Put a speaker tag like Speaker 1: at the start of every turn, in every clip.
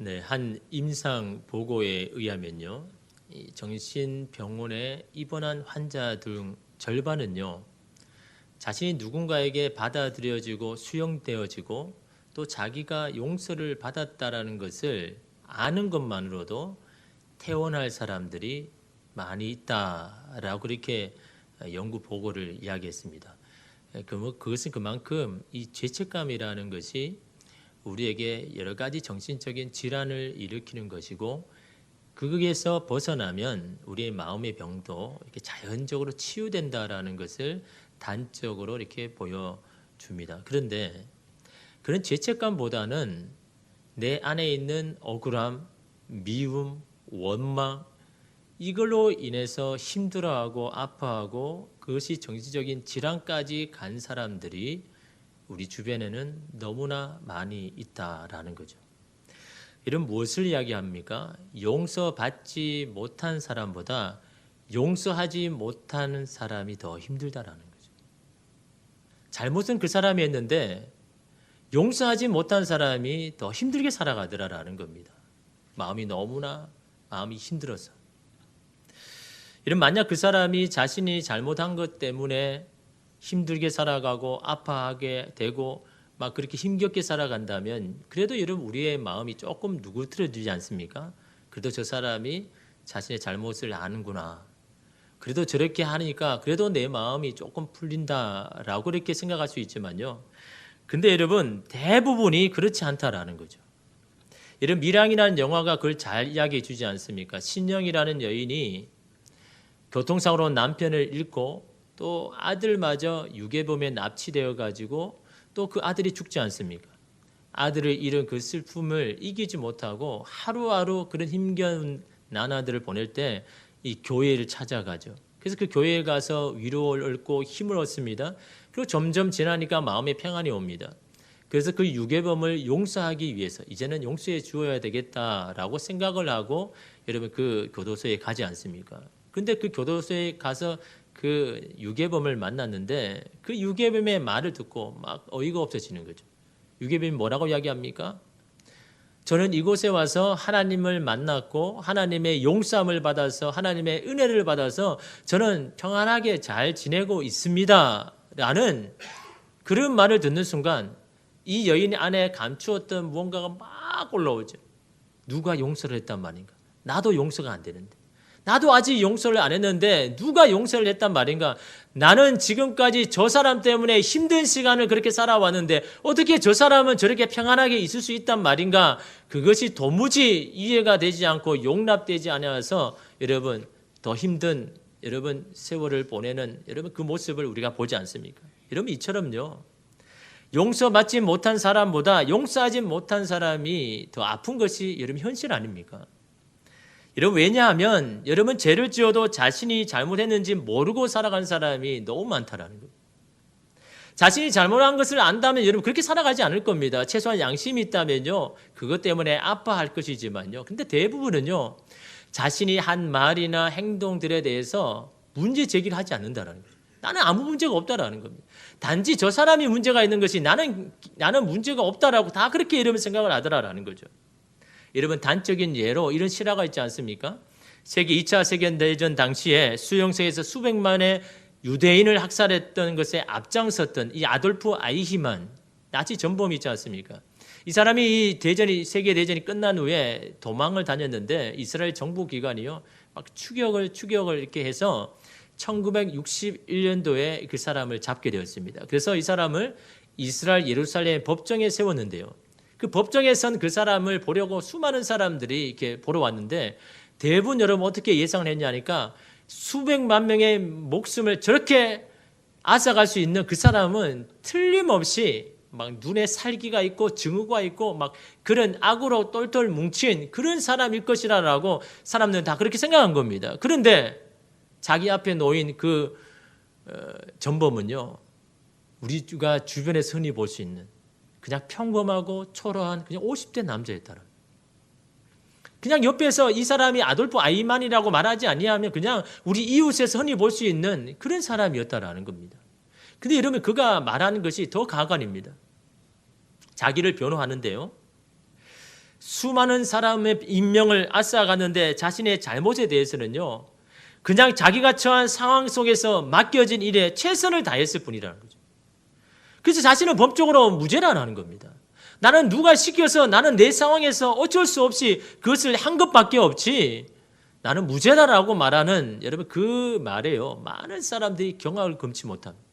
Speaker 1: 네, 한 임상 보고에 의하면요, 이 정신병원에 입원한 환자 중 절반은요, 자신이 누군가에게 받아들여지고 수용되어지고 또 자기가 용서를 받았다라는 것을 아는 것만으로도 퇴원할 사람들이 많이 있다라고 이렇게 연구 보고를 이야기했습니다. 그것은 그만큼 이 죄책감이라는 것이 우리에게 여러 가지 정신적인 질환을 일으키는 것이고, 거기에서 벗어나면 우리의 마음의 병도 이렇게 자연적으로 치유된다라는 것을 단적으로 이렇게 보여줍니다. 그런데 그런 죄책감보다는 내 안에 있는 억울함, 미움, 원망, 이걸로 인해서 힘들어하고 아파하고 그것이 정신적인 질환까지 간 사람들이 우리 주변에는 너무나 많이 있다라는 거죠. 이런 무엇을 이야기합니까? 용서받지 못한 사람보다 용서하지 못하는 사람이 더 힘들다라는 거죠. 잘못은 그 사람이 했는데 용서하지 못한 사람이 더 힘들게 살아가더라라는 겁니다. 마음이 힘들어서. 이런 만약 그 사람이 자신이 잘못한 것 때문에 힘들게 살아가고 아파하게 되고 막 그렇게 힘겹게 살아간다면 그래도 여러분 우리의 마음이 조금 누그러지지 않습니까? 그래도 저 사람이 자신의 잘못을 아는구나. 그래도 저렇게 하니까 그래도 내 마음이 조금 풀린다라고 이렇게 생각할 수 있지만요. 근데 여러분 대부분이 그렇지 않다라는 거죠. 이런 밀양이라는 영화가 그걸 잘 이야기해 주지 않습니까? 신영이라는 여인이 교통사고로 남편을 잃고 또 아들마저 유괴범에 납치되어 가지고 또 그 아들이 죽지 않습니까? 아들을 잃은 그 슬픔을 이기지 못하고 하루하루 그런 힘겨운 나날들을 보낼 때 이 교회를 찾아가죠. 그래서 그 교회에 가서 위로를 얻고 힘을 얻습니다. 그리고 점점 지나니까 마음의 평안이 옵니다. 그래서 그 유괴범을 용서하기 위해서 이제는 용서해 주어야 되겠다라고 생각을 하고 여러분 그 교도소에 가지 않습니까? 근데 그 교도소에 가서 그 유괴범을 만났는데 그 유괴범의 말을 듣고 막 어이가 없어지는 거죠. 유괴범이 뭐라고 이야기합니까? 저는 이곳에 와서 하나님을 만났고 하나님의 용서함을 받아서 하나님의 은혜를 받아서 저는 평안하게 잘 지내고 있습니다. 라는 그런 말을 듣는 순간 이 여인 안에 감추었던 무언가가 막 올라오죠. 누가 용서를 했단 말인가? 나도 용서가 안 되는데. 나도 아직 용서를 안 했는데 누가 용서를 했단 말인가? 나는 지금까지 저 사람 때문에 힘든 시간을 그렇게 살아왔는데 어떻게 저 사람은 저렇게 평안하게 있을 수 있단 말인가? 그것이 도무지 이해가 되지 않고 용납되지 않아서 여러분 더 힘든 여러분 세월을 보내는 여러분 그 모습을 우리가 보지 않습니까? 여러분 이처럼요. 용서받지 못한 사람보다 용서하지 못한 사람이 더 아픈 것이 여러분 현실 아닙니까? 여러분 왜냐하면 여러분 죄를 지어도 자신이 잘못했는지 모르고 살아간 사람이 너무 많다라는 거예요. 자신이 잘못한 것을 안다면 여러분 그렇게 살아가지 않을 겁니다. 최소한 양심이 있다면요. 그것 때문에 아파할 것이지만요. 근데 대부분은요. 자신이 한 말이나 행동들에 대해서 문제 제기를 하지 않는다라는 거예요. 나는 아무 문제가 없다라는 겁니다. 단지 저 사람이 문제가 있는 것이 나는 문제가 없다라고 다 그렇게 여러분 생각을 하더라라는 거죠. 여러분 단적인 예로 이런 실화가 있지 않습니까? 2차 세계대전 당시에 수용소에서 수백만의 유대인을 학살했던 것에 앞장섰던 이 아돌프 아이히만 나치 전범이 있지 않습니까? 이 사람이 이 세계대전이 끝난 후에 도망을 다녔는데 이스라엘 정부 기관이요 막 추격을 이렇게 해서 1961년도에 그 사람을 잡게 되었습니다. 그래서 이 사람을 이스라엘 예루살렘 법정에 세웠는데요. 그 법정에 선 그 사람을 보려고 수많은 사람들이 이렇게 보러 왔는데 대부분 여러분 어떻게 예상을 했냐니까 수백만 명의 목숨을 저렇게 앗아갈 수 있는 그 사람은 틀림없이 막 눈에 살기가 있고 증오가 있고 막 그런 악으로 똘똘 뭉친 그런 사람일 것이라고 사람들은 다 그렇게 생각한 겁니다. 그런데 자기 앞에 놓인 그 전범은요 우리가 주변에서 흔히 볼 수 있는 그냥 평범하고 초라한 그냥 50대 남자였다는. 그냥 옆에서 이 사람이 아돌프 아이만이라고 말하지 아니하면 그냥 우리 이웃에서 흔히 볼 수 있는 그런 사람이었다라는 겁니다. 근데 여러분 그가 말하는 것이 더 가관입니다. 자기를 변호하는데요. 수많은 사람의 인명을 앗아갔는데 자신의 잘못에 대해서는요, 그냥 자기가 처한 상황 속에서 맡겨진 일에 최선을 다했을 뿐이라는 거죠. 그래서 자신은 법적으로 무죄라는 겁니다. 나는 누가 시켜서 나는 내 상황에서 어쩔 수 없이 그것을 한 것밖에 없지 나는 무죄다라고 말하는 여러분 그 말에요. 많은 사람들이 경악을 금치 못합니다.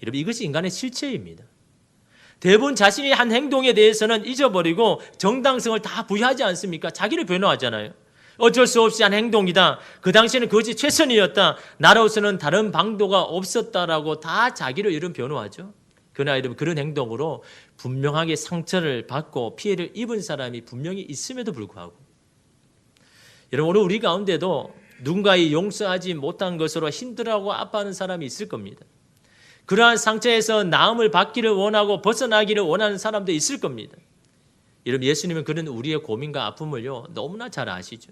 Speaker 1: 여러분 이것이 인간의 실체입니다. 대부분 자신이 한 행동에 대해서는 잊어버리고 정당성을 다 부여하지 않습니까? 자기를 변호하잖아요. 어쩔 수 없이 한 행동이다. 그 당시에는 그것이 최선이었다. 나로서는 다른 방도가 없었다라고 다 자기를 이런 변호하죠. 그러나 여러분 그런 행동으로 분명하게 상처를 받고 피해를 입은 사람이 분명히 있음에도 불구하고 여러분 오늘 우리 가운데도 누군가의 용서하지 못한 것으로 힘들어하고 아파하는 사람이 있을 겁니다. 그러한 상처에서 나음을 받기를 원하고 벗어나기를 원하는 사람도 있을 겁니다. 여러분 예수님은 그런 우리의 고민과 아픔을요 너무나 잘 아시죠.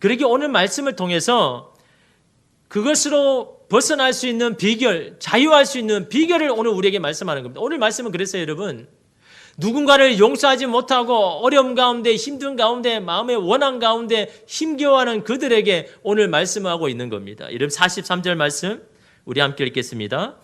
Speaker 1: 그러기 오늘 말씀을 통해서 그것으로 벗어날 수 있는 비결, 자유할 수 있는 비결을 오늘 우리에게 말씀하는 겁니다. 오늘 말씀은 그랬어요, 여러분. 누군가를 용서하지 못하고 어려움 가운데, 힘든 가운데, 마음의 원한 가운데 힘겨워하는 그들에게 오늘 말씀하고 있는 겁니다. 여러분 43절 말씀 우리 함께 읽겠습니다.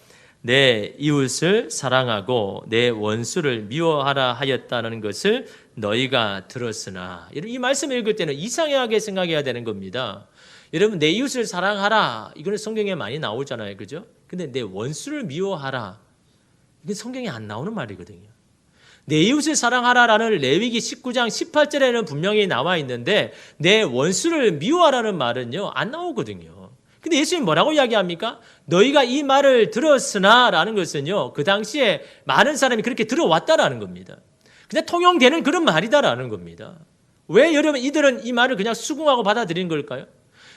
Speaker 1: 내 이웃을 사랑하고 내 원수를 미워하라 하였다는 것을 너희가 들었으나 이 말씀을 읽을 때는 이상하게 생각해야 되는 겁니다. 여러분 내 이웃을 사랑하라 이거는 성경에 많이 나오잖아요, 그죠? 근데 내 원수를 미워하라 이건 성경에 안 나오는 말이거든요. 내 이웃을 사랑하라라는 레위기 19장 18절에는 분명히 나와 있는데 내 원수를 미워하라는 말은요 안 나오거든요. 근데 예수님 뭐라고 이야기합니까? 너희가 이 말을 들었으나 라는 것은요 그 당시에 많은 사람이 그렇게 들어왔다라는 겁니다. 그냥 통용되는 그런 말이다라는 겁니다. 왜 여러분 이들은 이 말을 그냥 수긍하고 받아들이는 걸까요?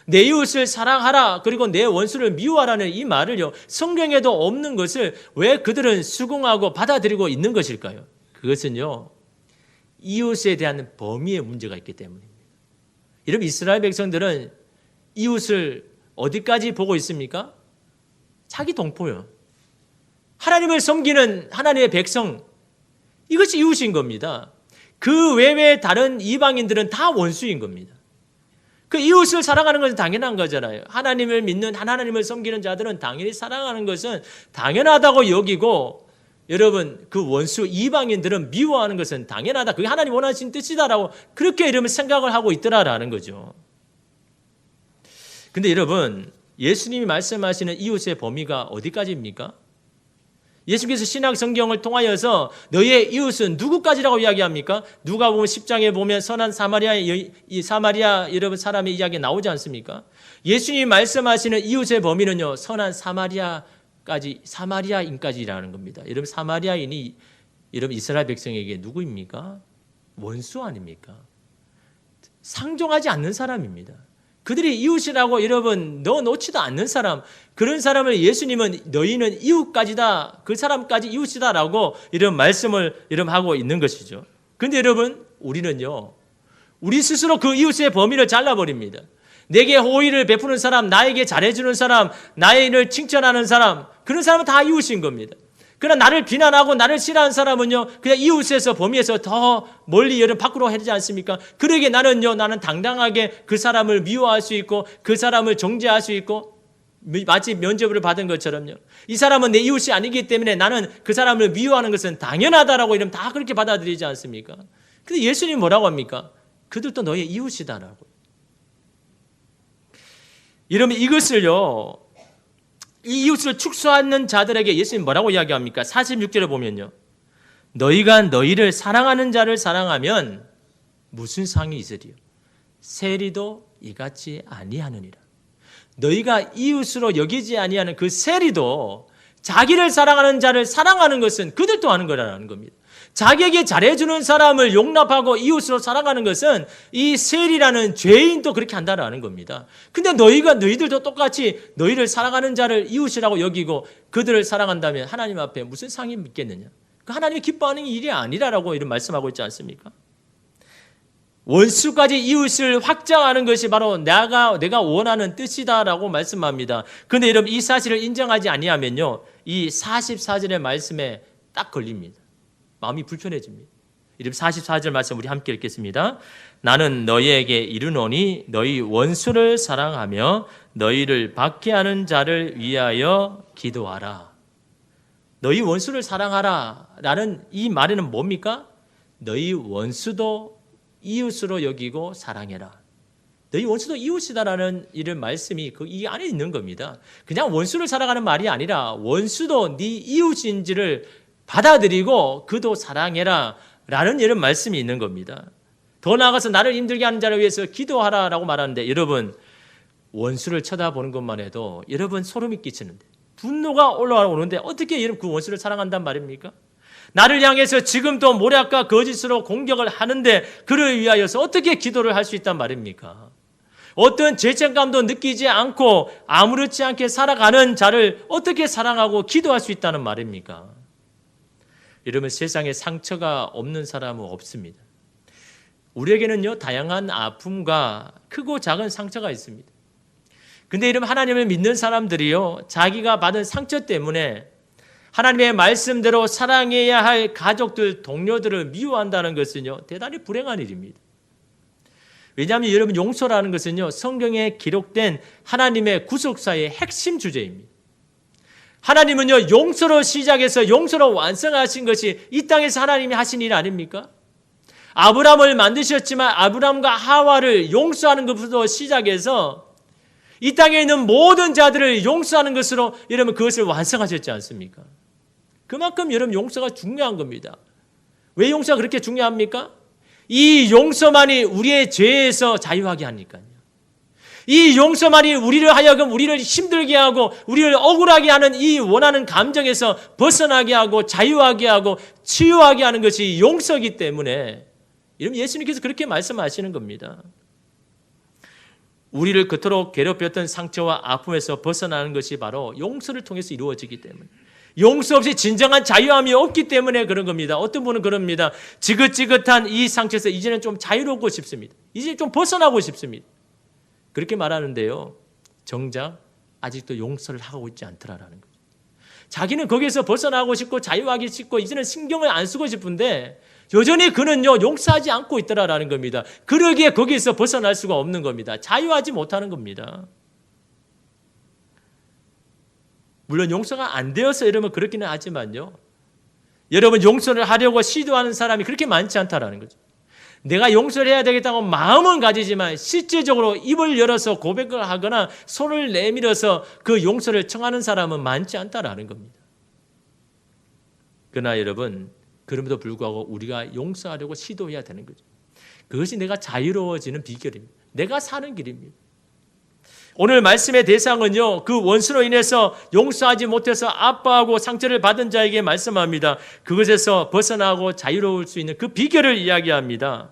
Speaker 1: 내 이웃을 사랑하라 그리고 내 원수를 미워하라는 이 말을요 성경에도 없는 것을 왜 그들은 수긍하고 받아들이고 있는 것일까요? 그것은요 이웃에 대한 범위의 문제가 있기 때문입니다. 여러분 이스라엘 백성들은 이웃을 어디까지 보고 있습니까? 자기 동포요. 하나님을 섬기는 하나님의 백성 이것이 이웃인 겁니다. 그 외에 다른 이방인들은 다 원수인 겁니다. 그 이웃을 사랑하는 것은 당연한 거잖아요. 하나님을 믿는 하나님을 섬기는 자들은 당연히 사랑하는 것은 당연하다고 여기고 여러분 그 원수 이방인들은 미워하는 것은 당연하다. 그게 하나님 원하신 뜻이다라고 그렇게 이러면 생각을 하고 있더라라는 거죠. 근데 여러분 예수님이 말씀하시는 이웃의 범위가 어디까지입니까? 예수께서 신약 성경을 통하여서 너희의 이웃은 누구까지라고 이야기합니까? 누가복음 10장에 보면 선한 사마리아 여러분 사람의 이야기 나오지 않습니까? 예수님이 말씀하시는 이웃의 범위는요 선한 사마리아인까지라는 겁니다. 여러분 사마리아인이 여러분 이스라엘 백성에게 누구입니까? 원수 아닙니까? 상종하지 않는 사람입니다. 그들이 이웃이라고 여러분 넣어놓지도 않는 사람, 그런 사람을 예수님은 너희는 이웃까지다, 그 사람까지 이웃이다라고 이런 말씀을 여러분 하고 있는 것이죠. 그런데 여러분 우리는요 우리 스스로 그 이웃의 범위를 잘라버립니다. 내게 호의를 베푸는 사람, 나에게 잘해주는 사람, 나의 일을 칭찬하는 사람, 그런 사람은 다 이웃인 겁니다. 그러나 나를 비난하고 나를 싫어하는 사람은요 그냥 이웃에서 범위에서 더 멀리 여러분 밖으로 해야 되지 않습니까? 그러기에 나는 당당하게 그 사람을 미워할 수 있고 그 사람을 정죄할 수 있고 마치 면접을 받은 것처럼요. 이 사람은 내 이웃이 아니기 때문에 나는 그 사람을 미워하는 것은 당연하다라고 이러면 다 그렇게 받아들이지 않습니까? 근데 예수님이 뭐라고 합니까? 그들도 너의 이웃이다라고. 이러면 이것을요 이 이웃을 축소하는 자들에게 예수님 뭐라고 이야기합니까? 46절에 보면요. 너희가 너희를 사랑하는 자를 사랑하면 무슨 상이 있으리요? 세리도 이같이 아니하느니라. 너희가 이웃으로 여기지 아니하는 그 세리도 자기를 사랑하는 자를 사랑하는 것은 그들도 하는 거라는 겁니다. 자기에게 잘해주는 사람을 용납하고 이웃으로 살아가는 것은 이 세리라는 죄인도 그렇게 한다는 겁니다. 근데 너희들도 똑같이 너희를 사랑하는 자를 이웃이라고 여기고 그들을 사랑한다면 하나님 앞에 무슨 상이 있겠느냐? 그 하나님이 기뻐하는 일이 아니라고 이런 말씀하고 있지 않습니까? 원수까지 이웃을 확장하는 것이 바로 내가 원하는 뜻이다라고 말씀합니다. 그런데 여러분 이 사실을 인정하지 아니하면요 이 44절의 말씀에 딱 걸립니다. 마음이 불편해집니다. 이름 44절 말씀 우리 함께 읽겠습니다. 나는 너희에게 이르노니 너희 원수를 사랑하며 너희를 박해하는 자를 위하여 기도하라. 너희 원수를 사랑하라 라는 이 말에는 뭡니까? 너희 원수도 이웃으로 여기고 사랑해라. 너희 원수도 이웃이다라는 이런 말씀이 이 안에 있는 겁니다. 그냥 원수를 사랑하는 말이 아니라 원수도 네 이웃인지를 받아들이고 그도 사랑해라 라는 이런 말씀이 있는 겁니다. 더 나아가서 나를 힘들게 하는 자를 위해서 기도하라 라고 말하는데, 여러분 원수를 쳐다보는 것만 해도 여러분 소름이 끼치는데, 분노가 올라오는데 어떻게 여러분 그 원수를 사랑한단 말입니까? 나를 향해서 지금도 모략과 거짓으로 공격을 하는데 그를 위하여서 어떻게 기도를 할 수 있단 말입니까? 어떤 죄책감도 느끼지 않고 아무렇지 않게 살아가는 자를 어떻게 사랑하고 기도할 수 있다는 말입니까? 여러분, 세상에 상처가 없는 사람은 없습니다. 우리에게는요, 다양한 아픔과 크고 작은 상처가 있습니다. 근데 이러면 하나님을 믿는 사람들이요, 자기가 받은 상처 때문에 하나님의 말씀대로 사랑해야 할 가족들, 동료들을 미워한다는 것은요, 대단히 불행한 일입니다. 왜냐하면 여러분, 용서라는 것은요, 성경에 기록된 하나님의 구속사의 핵심 주제입니다. 하나님은요, 용서로 시작해서 용서로 완성하신 것이 이 땅에서 하나님이 하신 일 아닙니까? 아브람을 만드셨지만 아브람과 하와를 용서하는 것부터 시작해서 이 땅에 있는 모든 자들을 용서하는 것으로 여러분 그것을 완성하셨지 않습니까? 그만큼 여러분 용서가 중요한 겁니다. 왜 용서가 그렇게 중요합니까? 이 용서만이 우리의 죄에서 자유하게 하니까요. 이 용서만이 우리를 하여금 우리를 힘들게 하고 우리를 억울하게 하는 이 원하는 감정에서 벗어나게 하고 자유하게 하고 치유하게 하는 것이 용서이기 때문에 여러분 예수님께서 그렇게 말씀하시는 겁니다. 우리를 그토록 괴롭혔던 상처와 아픔에서 벗어나는 것이 바로 용서를 통해서 이루어지기 때문에, 용서 없이 진정한 자유함이 없기 때문에 그런 겁니다. 어떤 분은 그럽니다. 지긋지긋한 이 상처에서 이제는 좀 자유롭고 싶습니다. 이제 좀 벗어나고 싶습니다. 그렇게 말하는데요, 정작 아직도 용서를 하고 있지 않더라라는 거죠. 자기는 거기에서 벗어나고 싶고 자유하기 싶고 이제는 신경을 안 쓰고 싶은데 여전히 그는요 용서하지 않고 있더라라는 겁니다. 그러기에 거기에서 벗어날 수가 없는 겁니다. 자유하지 못하는 겁니다. 물론 용서가 안 되어서 이러면 그렇기는 하지만요, 여러분 용서를 하려고 시도하는 사람이 그렇게 많지 않다라는 거죠. 내가 용서를 해야 되겠다고 마음은 가지지만 실제적으로 입을 열어서 고백을 하거나 손을 내밀어서 그 용서를 청하는 사람은 많지 않다라는 겁니다. 그러나 여러분, 그럼에도 불구하고 우리가 용서하려고 시도해야 되는 거죠. 그것이 내가 자유로워지는 비결입니다. 내가 사는 길입니다. 오늘 말씀의 대상은요, 그 원수로 인해서 용서하지 못해서 아파하고 상처를 받은 자에게 말씀합니다. 그것에서 벗어나고 자유로울 수 있는 그 비결을 이야기합니다.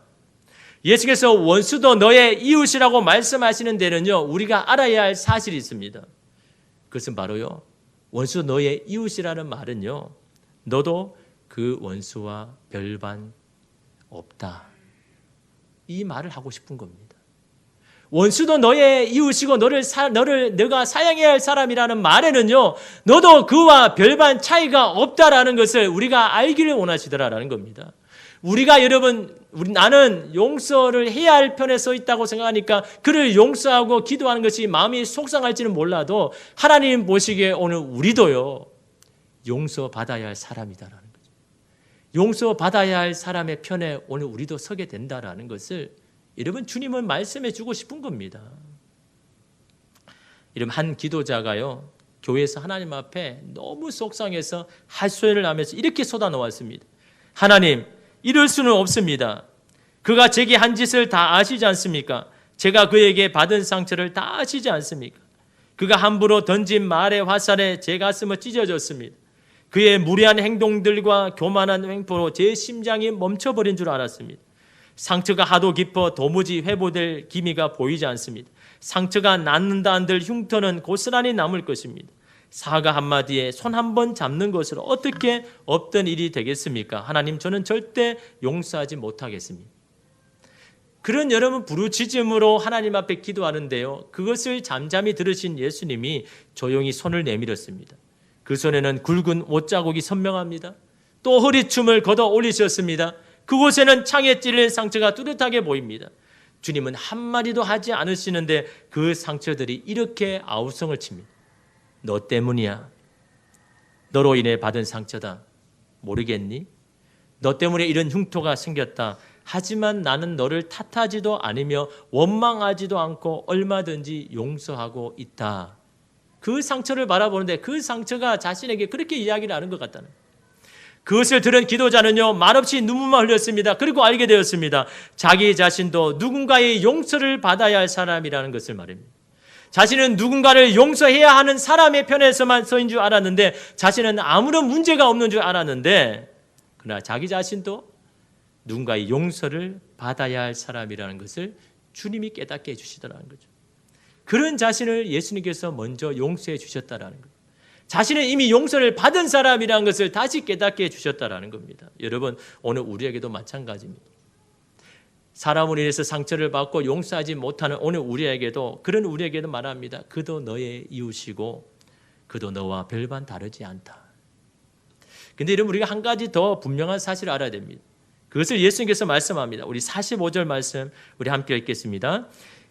Speaker 1: 예수께서 원수도 너의 이웃이라고 말씀하시는 데는요, 우리가 알아야 할 사실이 있습니다. 그것은 바로요, 원수도 너의 이웃이라는 말은요, 너도 그 원수와 별반 없다, 이 말을 하고 싶은 겁니다. 원수도 너의 이웃이고 너가 사랑해야 할 사람이라는 말에는요, 너도 그와 별반 차이가 없다라는 것을 우리가 알기를 원하시더라라는 겁니다. 우리가 여러분, 나는 용서를 해야 할 편에 서 있다고 생각하니까 그를 용서하고 기도하는 것이 마음이 속상할지는 몰라도 하나님 보시기에 오늘 우리도요, 용서받아야 할 사람이다라는 거죠. 용서받아야 할 사람의 편에 오늘 우리도 서게 된다라는 것을 여러분 주님은 말씀해 주고 싶은 겁니다. 이런 한 기도자가요, 교회에서 하나님 앞에 너무 속상해서 할소리를 하면서 이렇게 쏟아놓았습니다. 하나님, 이럴 수는 없습니다. 그가 제게 한 짓을 다 아시지 않습니까? 제가 그에게 받은 상처를 다 아시지 않습니까? 그가 함부로 던진 말의 화살에 제 가슴을 찢어졌습니다. 그의 무례한 행동들과 교만한 횡포로 제 심장이 멈춰버린 줄 알았습니다. 상처가 하도 깊어 도무지 회복될 기미가 보이지 않습니다. 상처가 낫는다 한들 흉터는 고스란히 남을 것입니다. 사과 한마디에 손 한 번 잡는 것으로 어떻게 없던 일이 되겠습니까? 하나님, 저는 절대 용서하지 못하겠습니다. 그런 여러분 부르짖음으로 하나님 앞에 기도하는데요, 그것을 잠잠히 들으신 예수님이 조용히 손을 내밀었습니다. 그 손에는 굵은 옷자국이 선명합니다. 또 허리춤을 걷어 올리셨습니다. 그곳에는 창에 찔린 상처가 뚜렷하게 보입니다. 주님은 한마디도 하지 않으시는데 그 상처들이 이렇게 아우성을 칩니다. 너 때문이야. 너로 인해 받은 상처다. 모르겠니? 너 때문에 이런 흉터가 생겼다. 하지만 나는 너를 탓하지도 않으며 원망하지도 않고 얼마든지 용서하고 있다. 그 상처를 바라보는데 그 상처가 자신에게 그렇게 이야기를 하는 것 같다는 거예요. 그것을 들은 기도자는요, 말없이 눈물만 흘렸습니다. 그리고 알게 되었습니다. 자기 자신도 누군가의 용서를 받아야 할 사람이라는 것을 말입니다. 자신은 누군가를 용서해야 하는 사람의 편에서만 서인 줄 알았는데, 자신은 아무런 문제가 없는 줄 알았는데, 그러나 자기 자신도 누군가의 용서를 받아야 할 사람이라는 것을 주님이 깨닫게 해주시더라는 거죠. 그런 자신을 예수님께서 먼저 용서해 주셨다라는 거예요. 자신은 이미 용서를 받은 사람이라는 것을 다시 깨닫게 해주셨다라는 겁니다. 여러분, 오늘 우리에게도 마찬가지입니다. 사람으로 인해서 상처를 받고 용서하지 못하는 오늘 우리에게도, 그런 우리에게도 말합니다. 그도 너의 이웃이고 그도 너와 별반 다르지 않다. 근데 여러분, 우리가 한 가지 더 분명한 사실을 알아야 됩니다. 그것을 예수님께서 말씀합니다. 우리 45절 말씀 우리 함께 읽겠습니다.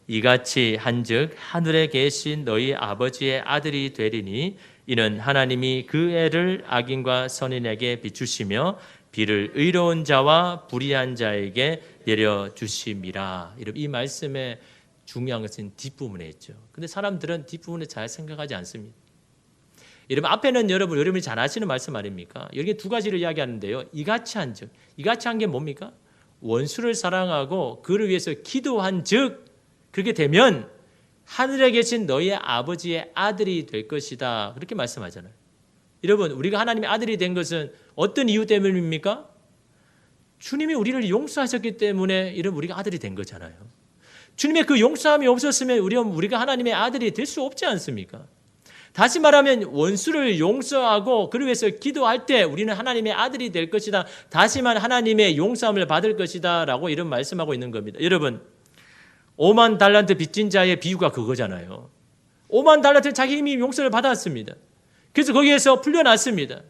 Speaker 1: 이같이 한즉 하늘에 계신 너희 아버지의 아들이 되리니 이는 하나님이 그 애를 악인과 선인에게 비추시며 비를 의로운 자와 불의한 자에게 내려주심이라. 이 말씀의 중요한 것은 뒷부분에 있죠. 근데 사람들은 뒷부분에 잘 생각하지 않습니다. 여러분, 앞에는 여러분이 잘 아시는 말씀 아닙니까? 여기 두 가지를 이야기하는데요. 이같이 한즉, 이같이 한 게 뭡니까? 원수를 사랑하고 그를 위해서 기도한 즉, 그렇게 되면 하늘에 계신 너희의 아버지의 아들이 될 것이다. 그렇게 말씀하잖아요. 여러분, 우리가 하나님의 아들이 된 것은 어떤 이유 때문입니까? 주님이 우리를 용서하셨기 때문에 여러분, 우리가 아들이 된 거잖아요. 주님의 그 용서함이 없었으면 우리가 하나님의 아들이 될 수 없지 않습니까? 다시 말하면 원수를 용서하고 그를 위해서 기도할 때 우리는 하나님의 아들이 될 것이다. 다시만 하나님의 용서함을 받을 것이다 라고 이런 말씀하고 있는 겁니다. 여러분, 5만 달란트 빚진 자의 비유가 그거잖아요. 5만 달란트 자기 이미 용서를 받았습니다. 그래서 거기에서 풀려났습니다.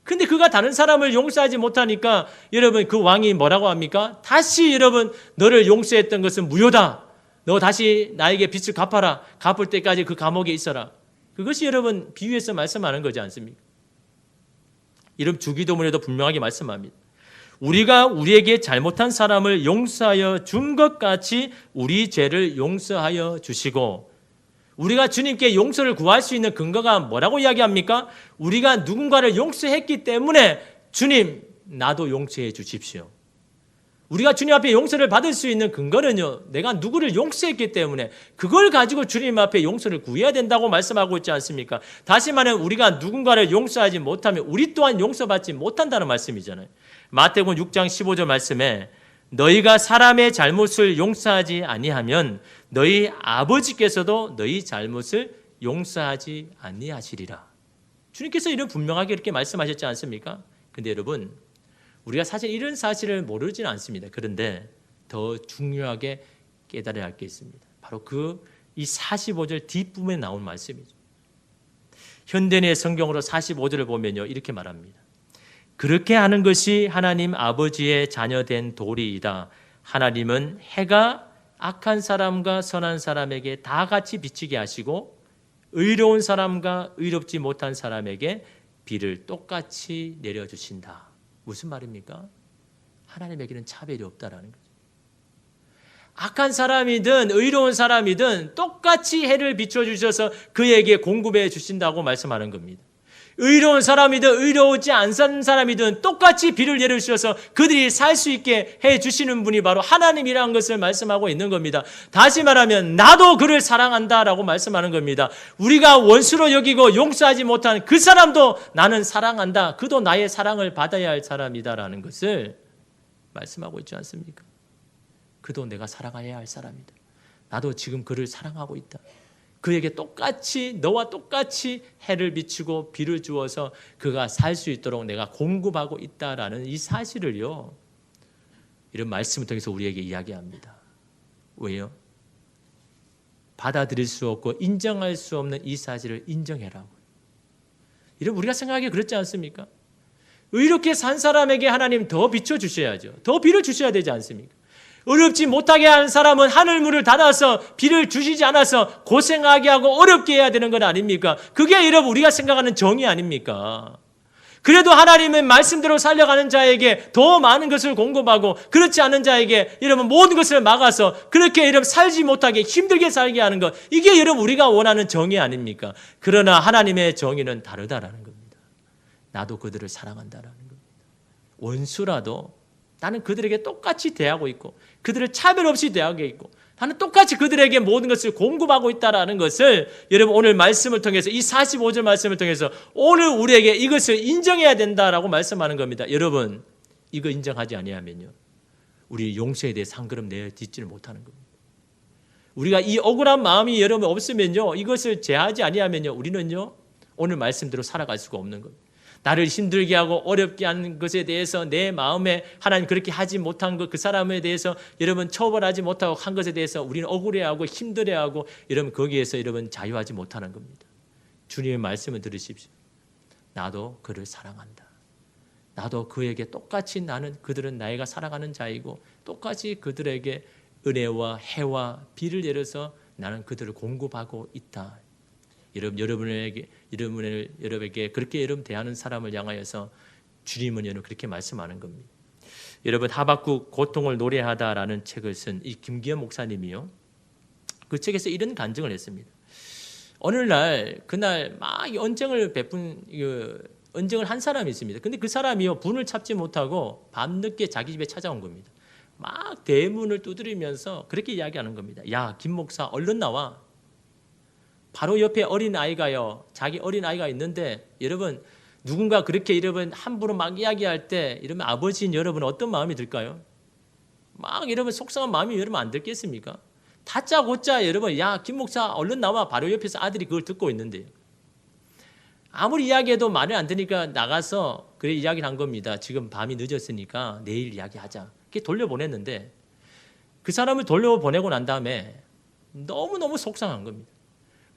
Speaker 1: 근데 그가 다른 사람을 용서하지 못하니까 여러분, 그 왕이 뭐라고 합니까? 다시 여러분, 너를 용서했던 것은 무효다. 너 다시 나에게 빚을 갚아라. 갚을 때까지 그 감옥에 있어라. 그것이 여러분 비유에서 말씀하는 거지 않습니까? 이런 주기도문에도 분명하게 말씀합니다. 우리가 우리에게 잘못한 사람을 용서하여 준 것 같이 우리 죄를 용서하여 주시고, 우리가 주님께 용서를 구할 수 있는 근거가 뭐라고 이야기합니까? 우리가 누군가를 용서했기 때문에 주님, 나도 용서해 주십시오. 우리가 주님 앞에 용서를 받을 수 있는 근거는요, 내가 누구를 용서했기 때문에 그걸 가지고 주님 앞에 용서를 구해야 된다고 말씀하고 있지 않습니까? 다시 말하면 우리가 누군가를 용서하지 못하면 우리 또한 용서받지 못한다는 말씀이잖아요. 마태복음 6장 15절 말씀에 너희가 사람의 잘못을 용서하지 아니하면 너희 아버지께서도 너희 잘못을 용서하지 아니하시리라. 주님께서 이런 분명하게 이렇게 말씀하셨지 않습니까? 근데 여러분, 우리가 사실 이런 사실을 모르지는 않습니다. 그런데 더 중요하게 깨달아야 할 게 있습니다. 바로 이 45절 뒷부분에 나온 말씀이죠. 현대의 성경으로 45절을 보면요, 이렇게 말합니다. 그렇게 하는 것이 하나님 아버지의 자녀된 도리이다. 하나님은 해가 악한 사람과 선한 사람에게 다 같이 비치게 하시고 의로운 사람과 의롭지 못한 사람에게 비를 똑같이 내려주신다. 무슨 말입니까? 하나님에게는 차별이 없다라는 거죠. 악한 사람이든 의로운 사람이든 똑같이 해를 비춰주셔서 그에게 공급해 주신다고 말씀하는 겁니다. 의로운 사람이든 의로우지 않은 사람이든 똑같이 비를 내려주셔서 그들이 살 수 있게 해주시는 분이 바로 하나님이라는 것을 말씀하고 있는 겁니다. 다시 말하면 나도 그를 사랑한다라고 말씀하는 겁니다. 우리가 원수로 여기고 용서하지 못한 그 사람도 나는 사랑한다. 그도 나의 사랑을 받아야 할 사람이다라는 것을 말씀하고 있지 않습니까? 그도 내가 사랑해야 할 사람이다. 나도 지금 그를 사랑하고 있다. 그에게 똑같이 너와 똑같이 해를 비추고 비를 주어서 그가 살 수 있도록 내가 공급하고 있다라는 이 사실을요, 이런 말씀을 통해서 우리에게 이야기합니다. 왜요? 받아들일 수 없고 인정할 수 없는 이 사실을 인정해라고. 이런 우리가 생각하기에 그렇지 않습니까? 의롭게 산 사람에게 하나님 더 비춰주셔야죠. 더 비를 주셔야 되지 않습니까? 어렵지 못하게 한 사람은 하늘 문을 닫아서 비를 주시지 않아서 고생하게 하고 어렵게 해야 되는 건 아닙니까? 그게 여러분 우리가 생각하는 정의 아닙니까? 그래도 하나님의 말씀대로 살려가는 자에게 더 많은 것을 공급하고 그렇지 않은 자에게 여러분 모든 것을 막아서 그렇게 여러분 살지 못하게 힘들게 살게 하는 것, 이게 여러분 우리가 원하는 정의 아닙니까? 그러나 하나님의 정의는 다르다라는 겁니다. 나도 그들을 사랑한다라는 겁니다. 원수라도 나는 그들에게 똑같이 대하고 있고 그들을 차별 없이 대하고 있고 나는 똑같이 그들에게 모든 것을 공급하고 있다는 것을 여러분 오늘 말씀을 통해서 이 45절 말씀을 통해서 오늘 우리에게 이것을 인정해야 된다라고 말씀하는 겁니다. 여러분 이거 인정하지 아니하면요 우리 용서에 대해서 한 걸음 내딛지를 못하는 겁니다. 우리가 이 억울한 마음이 여러분 없으면요 이것을 제하지 아니하면요 우리는요 오늘 말씀대로 살아갈 수가 없는 겁니다. 나를 힘들게 하고 어렵게 하는 것에 대해서 내 마음에 하나님 그렇게 하지 못한 것, 그 사람에 대해서 여러분 처벌하지 못하고 한 것에 대해서 우리는 억울해하고 힘들어하고 여러분 거기에서 여러분 자유하지 못하는 겁니다. 주님의 말씀을 들으십시오. 나도 그를 사랑한다. 나도 그에게 똑같이 나는 그들은 나이가 사랑하는 자이고 똑같이 그들에게 은혜와 해와 비를 내려서 나는 그들을 공급하고 있다. 여러분에게 그렇게 여러분 대하는 사람을 향하여서 주님은 여러분 그렇게 말씀하는 겁니다. 여러분 하박국 고통을 노래하다라는 책을 쓴 이 김기현 목사님이요. 그 책에서 이런 간증을 했습니다. 어느 날 그날 막 언쟁을 한 사람이 있습니다. 근데 그 사람이요 분을 참지 못하고 밤늦게 자기 집에 찾아온 겁니다. 막 대문을 두드리면서 그렇게 이야기하는 겁니다. 야, 김 목사 얼른 나와. 바로 옆에 어린아이가요. 자기 어린아이가 있는데 여러분 누군가 그렇게 여러분 함부로 막 이야기할 때 이러면 아버지인 여러분 어떤 마음이 들까요? 막 여러분 속상한 마음이 여러분 안 들겠습니까? 다짜고짜 여러분 야 김 목사 얼른 나와. 바로 옆에서 아들이 그걸 듣고 있는데요. 아무리 이야기해도 말을 안 듣니까 나가서 그래 이야기를 한 겁니다. 지금 밤이 늦었으니까 내일 이야기하자. 이렇게 돌려보냈는데 그 사람을 돌려보내고 난 다음에 너무너무 속상한 겁니다.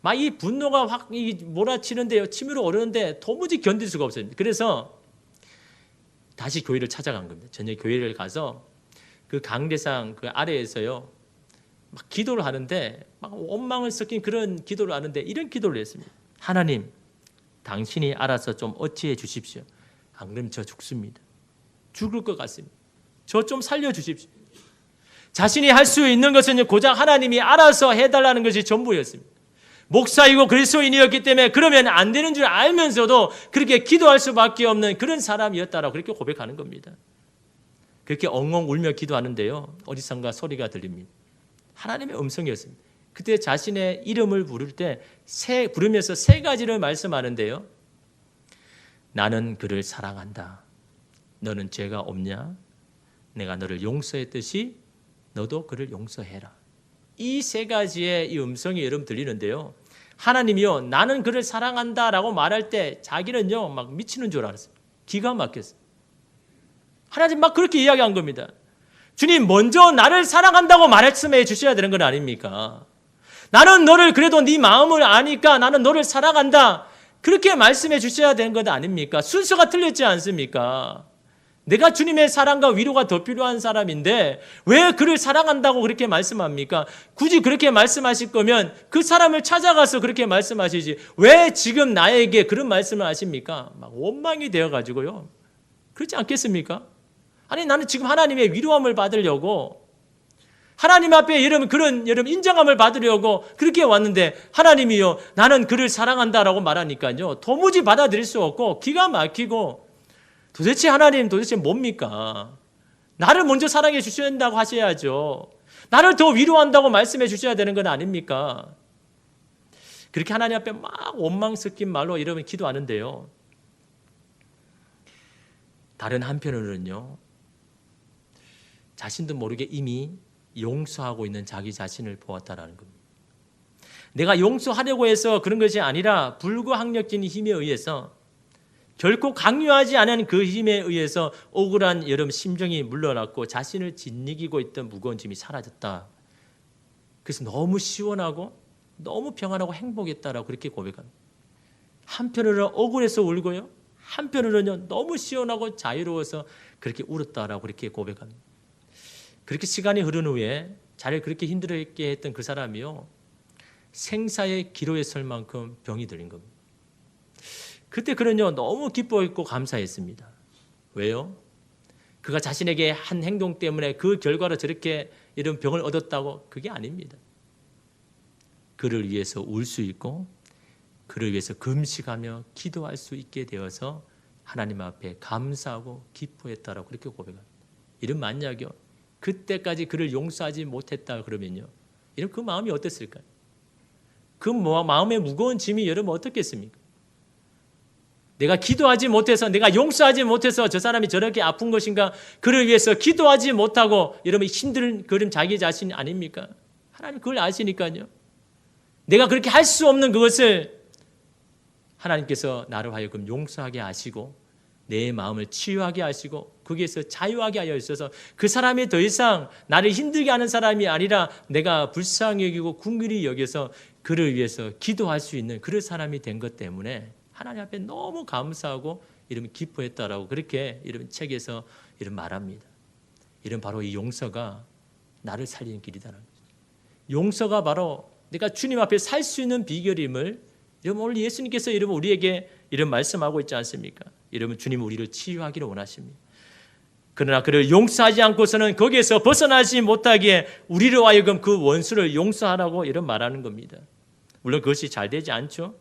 Speaker 1: 막 이 분노가 확 몰아치는데요. 치밀어 오르는데 도무지 견딜 수가 없어요. 그래서 다시 교회를 찾아간 겁니다. 저녁 교회를 가서 그 강대상 그 아래에서요. 막 기도를 하는데 막 원망을 섞인 그런 기도를 하는데 이런 기도를 했습니다. 하나님, 당신이 알아서 좀 어찌해 주십시오. 안 그러면 저 죽습니다. 죽을 것 같습니다. 저 좀 살려주십시오. 자신이 할 수 있는 것은 고작 하나님이 알아서 해달라는 것이 전부였습니다. 목사이고 그리스도인이었기 때문에 그러면 안 되는 줄 알면서도 그렇게 기도할 수밖에 없는 그런 사람이었다라고 그렇게 고백하는 겁니다. 그렇게 엉엉 울며 기도하는데요. 어디선가 소리가 들립니다. 하나님의 음성이었습니다. 그때 자신의 이름을 부를 때 부르면서 세 가지를 말씀하는데요. 나는 그를 사랑한다. 너는 죄가 없냐? 내가 너를 용서했듯이 너도 그를 용서해라. 이 세 가지의 이 음성이 여러분 들리는데요. 하나님이요, 나는 그를 사랑한다라고 말할 때 자기는요, 막 미치는 줄 알았어요. 기가 막혔어요. 하나님 막 그렇게 이야기한 겁니다. 주님, 먼저 나를 사랑한다고 말씀해 주셔야 되는 건 아닙니까? 나는 너를 그래도 네 마음을 아니까 나는 너를 사랑한다. 그렇게 말씀해 주셔야 되는 것 아닙니까? 순서가 틀렸지 않습니까? 내가 주님의 사랑과 위로가 더 필요한 사람인데 왜 그를 사랑한다고 그렇게 말씀합니까? 굳이 그렇게 말씀하실 거면 그 사람을 찾아가서 그렇게 말씀하시지 왜 지금 나에게 그런 말씀을 하십니까? 막 원망이 되어가지고요. 그렇지 않겠습니까? 아니 나는 지금 하나님의 위로함을 받으려고 하나님 앞에 여러분 인정함을 받으려고 그렇게 왔는데 하나님이요 나는 그를 사랑한다라고 말하니까요 도무지 받아들일 수 없고 기가 막히고 도대체 하나님 도대체 뭡니까? 나를 먼저 사랑해 주셔야 된다고 하셔야죠. 나를 더 위로한다고 말씀해 주셔야 되는 건 아닙니까? 그렇게 하나님 앞에 막 원망 섞인 말로 여러분 기도하는데요. 다른 한편으로는요. 자신도 모르게 이미 용서하고 있는 자기 자신을 보았다라는 겁니다. 내가 용서하려고 해서 그런 것이 아니라 불가항력적인 힘에 의해서 결코 강요하지 않은 그 힘에 의해서 억울한 여러분 심정이 물러났고 자신을 짓이기고 있던 무거운 짐이 사라졌다. 그래서 너무 시원하고 너무 평안하고 행복했다라고 그렇게 고백합니다. 한편으로는 억울해서 울고요. 한편으로는요 너무 시원하고 자유로워서 그렇게 울었다라고 그렇게 고백합니다. 그렇게 시간이 흐른 후에 자기를 그렇게 힘들게 했던 그 사람이요 생사의 기로에 설 만큼 병이 들린 겁니다. 그때 그는요 너무 기뻐했고 감사했습니다. 왜요? 그가 자신에게 한 행동 때문에 그 결과로 저렇게 이런 병을 얻었다고? 그게 아닙니다. 그를 위해서 울 수 있고 그를 위해서 금식하며 기도할 수 있게 되어서 하나님 앞에 감사하고 기뻐했다라고 그렇게 고백합니다. 이런 만약이요 그때까지 그를 용서하지 못했다 그러면요 이런 그 마음이 어땠을까요? 그 마음의 무거운 짐이 여러분 어떻겠습니까? 내가 기도하지 못해서 내가 용서하지 못해서 저 사람이 저렇게 아픈 것인가? 그를 위해서 기도하지 못하고 여러분 힘든 그런 자기 자신 아닙니까? 하나님 그걸 아시니까요. 내가 그렇게 할 수 없는 그것을 하나님께서 나를 하여금 용서하게 하시고 내 마음을 치유하게 하시고 거기에서 자유하게 하여 있어서 그 사람이 더 이상 나를 힘들게 하는 사람이 아니라 내가 불쌍히 여기고 긍휼히 여겨서 그를 위해서 기도할 수 있는 그런 사람이 된 것 때문에 하나님 앞에 너무 감사하고 이런 기뻐했다라고 그렇게 이런 책에서 이런 말합니다. 이런 바로 이 용서가 나를 살리는 길이다라는 거죠. 용서가 바로 내가 주님 앞에 살 수 있는 비결임을 여러분 오늘 예수님께서 여러분 우리에게 이런 말씀하고 있지 않습니까? 여러분 주님 우리를 치유하기를 원하십니다. 그러나 그를 용서하지 않고서는 거기에서 벗어나지 못하기에 우리로 하여금 그 원수를 용서하라고 이런 말하는 겁니다. 물론 그것이 잘 되지 않죠.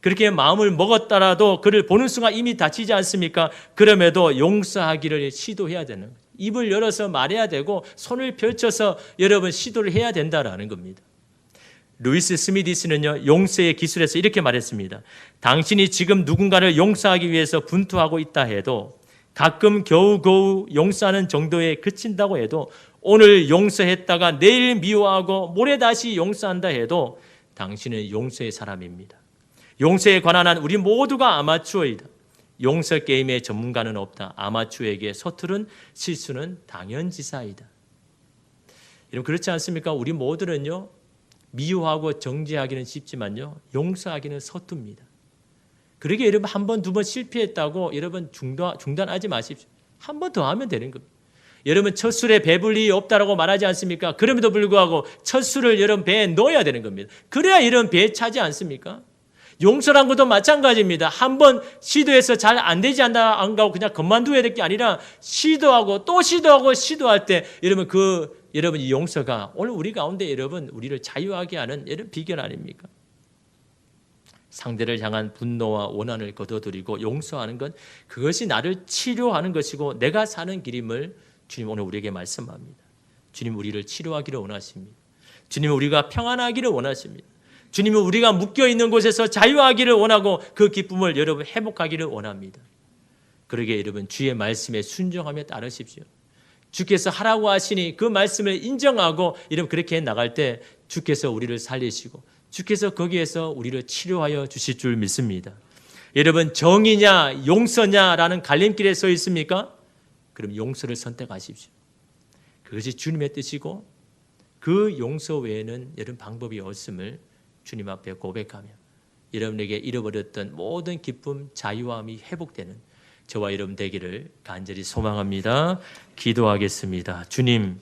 Speaker 1: 그렇게 마음을 먹었더라도 그를 보는 순간 이미 다치지 않습니까? 그럼에도 용서하기를 시도해야 되는 거예요. 입을 열어서 말해야 되고 손을 펼쳐서 여러분 시도를 해야 된다라는 겁니다. 루이스 스미디스는요 용서의 기술에서 이렇게 말했습니다. 당신이 지금 누군가를 용서하기 위해서 분투하고 있다 해도 가끔 겨우겨우 용서하는 정도에 그친다고 해도 오늘 용서했다가 내일 미워하고 모레 다시 용서한다 해도 당신은 용서의 사람입니다. 용서에 관한 한 우리 모두가 아마추어이다. 용서 게임의 전문가는 없다. 아마추어에게 서투른 실수는 당연지사이다. 여러분 그렇지 않습니까? 우리 모두는요 미워하고 정죄하기는 쉽지만요 용서하기는 서툽니다. 그러게 여러분 한 번, 두 번 실패했다고 여러분 중단하지 마십시오. 한 번 더 하면 되는 겁니다. 여러분 첫 술에 배불 일이 없다라고 말하지 않습니까? 그럼에도 불구하고 첫 술을 여러분 배에 넣어야 되는 겁니다. 그래야 이런 배에 차지 않습니까? 용서란 것도 마찬가지입니다. 한 번 시도해서 잘 안 되지 않나 안 가고 그냥 그만둬야 될 게 아니라 시도하고 또 시도하고 시도할 때 여러분 이 용서가 오늘 우리 가운데 여러분 우리를 자유하게 하는 이런 비결 아닙니까? 상대를 향한 분노와 원한을 거둬들이고 용서하는 건 그것이 나를 치료하는 것이고 내가 사는 길임을 주님 오늘 우리에게 말씀합니다. 주님 우리를 치료하기를 원하십니다. 주님은 우리가 평안하기를 원하십니다. 주님은 우리가 묶여있는 곳에서 자유하기를 원하고 그 기쁨을 여러분 회복하기를 원합니다. 그러게 여러분 주의 말씀에 순종하며 따르십시오. 주께서 하라고 하시니 그 말씀을 인정하고 이런 그렇게 나갈 때 주께서 우리를 살리시고 주께서 거기에서 우리를 치료하여 주실 줄 믿습니다. 여러분 정의냐 용서냐라는 갈림길에 서 있습니까? 그럼 용서를 선택하십시오. 그것이 주님의 뜻이고 그 용서 외에는 여러분 방법이 없음을 주님 앞에 고백하며 여러분에게 잃어버렸던 모든 기쁨, 자유함이 회복되는 저와 여러분 되기를 간절히 소망합니다. 기도하겠습니다. 주님